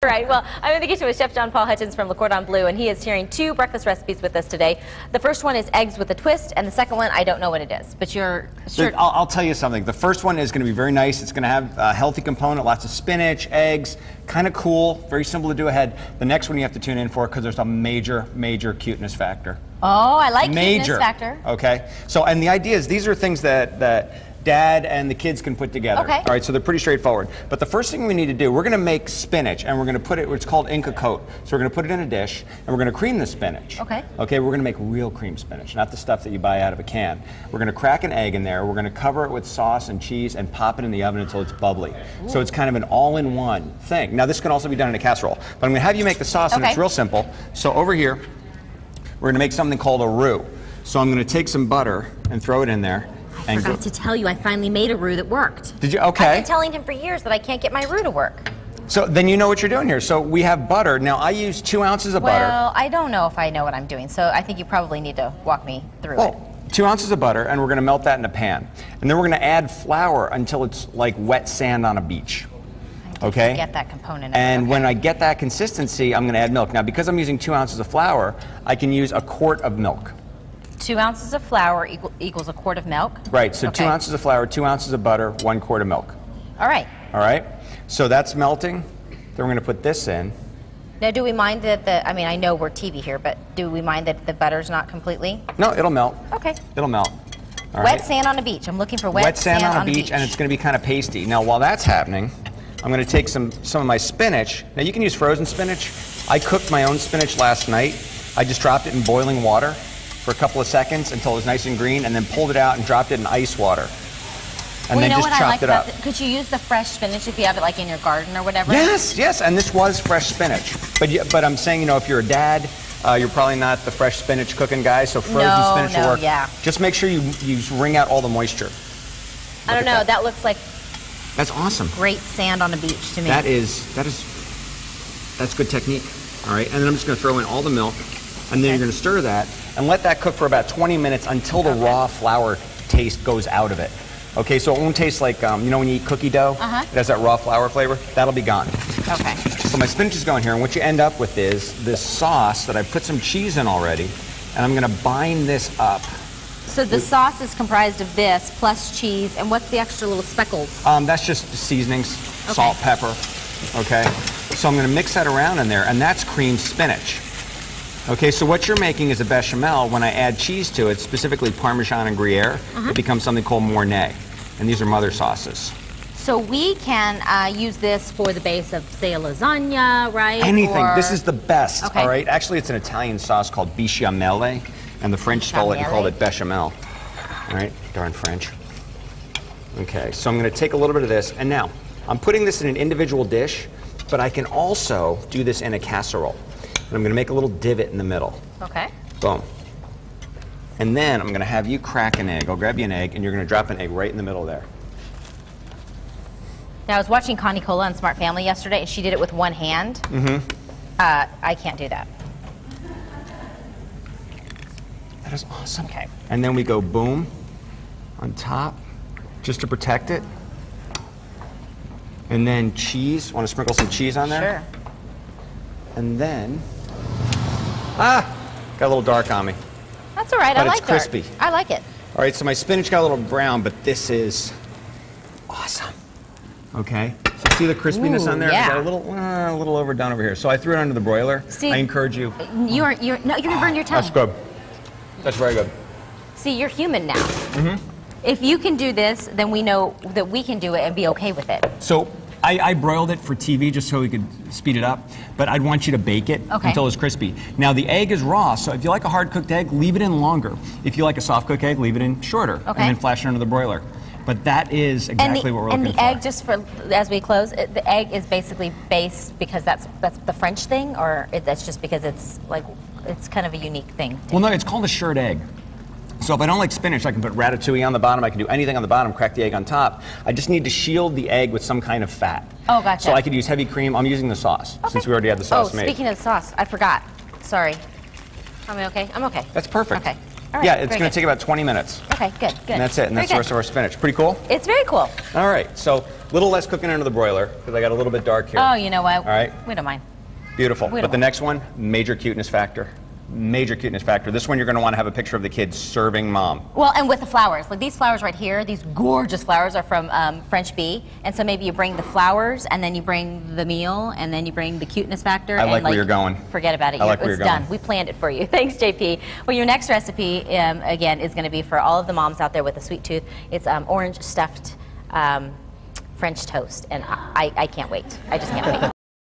All right, well, I'm in the kitchen with Chef Jon-Paul Hutchins from Le Cordon Bleu, and he is sharing two breakfast recipes with us today. The first one is eggs with a twist, and the second one, I don't know what it is, but you're sure. I'll tell you something. The first one is going to be very nice. It's going to have a healthy component, lots of spinach, eggs, kind of cool, very simple to do ahead. The next one you have to tune in for because there's a major, major cuteness factor. Oh, I like major cuteness factor. Okay, so and the idea is these are things that Dad and the kids can put together. Okay. All right, so they're pretty straightforward. But the first thing we need to do, we're going to make spinach, and we're going to put it, it's called Inca Coat. So we're going to put it in a dish, and we're going to cream the spinach. Okay. Okay, we're going to make real cream spinach, not the stuff that you buy out of a can. We're going to crack an egg in there. We're going to cover it with sauce and cheese and pop it in the oven until it's bubbly. Ooh. So it's kind of an all-in-one thing. Now this can also be done in a casserole, but I'm going to have you make the sauce, and it's real simple. So over here, we're going to make something called a roux. So I'm going to take some butter and throw it in there. I forgot to tell you, I finally made a roux that worked. Did you? Okay. I've been telling him for years that I can't get my roux to work. So then you know what you're doing here. So we have butter. Now I use 2 ounces of butter. Well, I don't know if I know what I'm doing, so I think you probably need to walk me through it. 2 ounces of butter, and we're going to melt that in a pan. And then we're going to add flour until it's like wet sand on a beach. Okay? Get that component. And when I get that consistency, I'm going to add milk. Now because I'm using 2 ounces of flour, I can use a quart of milk. 2 ounces of flour equals a quart of milk? Right, so 2 ounces of flour, 2 ounces of butter, 1 quart of milk. All right. All right, so that's melting. Then we're going to put this in. Now, do we mind that I mean, I know we're TV here, but do we mind that the butter's not completely? No, it'll melt. Okay. It'll melt. All wet right. sand on a beach. I'm looking for wet sand on a beach, and it's going to be kind of pasty. Now, while that's happening, I'm going to take some of my spinach. Now, you can use frozen spinach. I cooked my own spinach last night. I just dropped it in boiling water for a couple of seconds until it was nice and green, and then pulled it out and dropped it in ice water. And then just chopped it up. Could you use the fresh spinach if you have it like in your garden or whatever? Yes, yes, and this was fresh spinach. But I'm saying, you know, if you're a dad, you're probably not the fresh spinach cooking guy, so frozen spinach will work. Yeah. Just make sure you wring out all the moisture. I don't know, that looks like that's awesome. Great sand on a beach to me. That's good technique. All right, and then I'm just going to throw in all the milk, and then you're going to stir that and let that cook for about 20 minutes until the raw flour taste goes out of it. Okay, so it won't taste like, you know when you eat cookie dough? It has that raw flour flavor? That'll be gone. Okay. So my spinach is going here, and what you end up with is this sauce that I put some cheese in already, and I'm going to bind this up. So the sauce is comprised of this, plus cheese, and what's the extra little speckles? That's just seasonings, salt, pepper, okay? So I'm going to mix that around in there, and that's creamed spinach. Okay, so what you're making is a bechamel. When I add cheese to it, specifically Parmesan and Gruyere, it becomes something called Mornay. And these are mother sauces. So we can use this for the base of, say, a lasagna, right? Anything. This is the best, okay. All right? Actually, it's an Italian sauce called bechamel, and the French stole it and called it bechamel. All right? Darn French. Okay, so I'm going to take a little bit of this, and now, I'm putting this in an individual dish, but I can also do this in a casserole. And I'm going to make a little divot in the middle. Okay. Boom. And then I'm going to have you crack an egg. I'll grab you an egg, and you're going to drop an egg right in the middle there. Now, I was watching Connie Cola on Smart Family yesterday, and she did it with one hand. I can't do that. That is awesome. Okay. And then we go boom on top, just to protect it. And then cheese. Want to sprinkle some cheese on there? Sure. And then, got a little dark on me. That's all right. But I like it's crispy. dark. I like it. All right, so my spinach got a little brown, but this is awesome. Okay, so see the crispiness on there? Yeah. Got a little overdone over here. So I threw it under the broiler. See, I encourage you. You're gonna burn your tongue. That's good. That's very good. See, you're human now. If you can do this, then we know that we can do it and be okay with it. So I broiled it for TV just so we could speed it up, but I'd want you to bake it until it's crispy. Now the egg is raw, so if you like a hard-cooked egg, leave it in longer. If you like a soft-cooked egg, leave it in shorter, and then flash it under the broiler. But that is exactly what we're looking for. And the egg, just for, as we close, the egg is basically based because that's the French thing, or that's just because it's like, it's kind of a unique thing? Well, no, it's called a shirred egg. So if I don't like spinach, I can put ratatouille on the bottom, I can do anything on the bottom, crack the egg on top. I just need to shield the egg with some kind of fat. Oh, gotcha. So I could use heavy cream. I'm using the sauce, since we already had the sauce made. Oh, speaking of the sauce, I forgot. Sorry. Am I okay? I'm okay. That's perfect. Okay. All right, Yeah, it's very going good. to take about 20 minutes. Okay, good, good. And that's it, and Very that's the good. rest of our spinach. Pretty cool? It's very cool. All right, so a little less cooking under the broiler, because I got a little bit dark here. Oh, you know what? All right. We don't mind. Beautiful. We But don't the mind. next one, major cuteness factor. Major cuteness factor. This one you're going to want to have a picture of the kid serving mom. Well, and with the flowers, like these flowers right here, these gorgeous flowers are from French Bee, and so maybe you bring the flowers, and then you bring the meal, and then you bring the cuteness factor. I and like where you're going. Forget about it. I like where It's you're going. done. We planned it for you. Thanks, JP. Well, your next recipe, again, is going to be for all of the moms out there with a sweet tooth. It's orange stuffed French toast, and I can't wait. I just can't wait.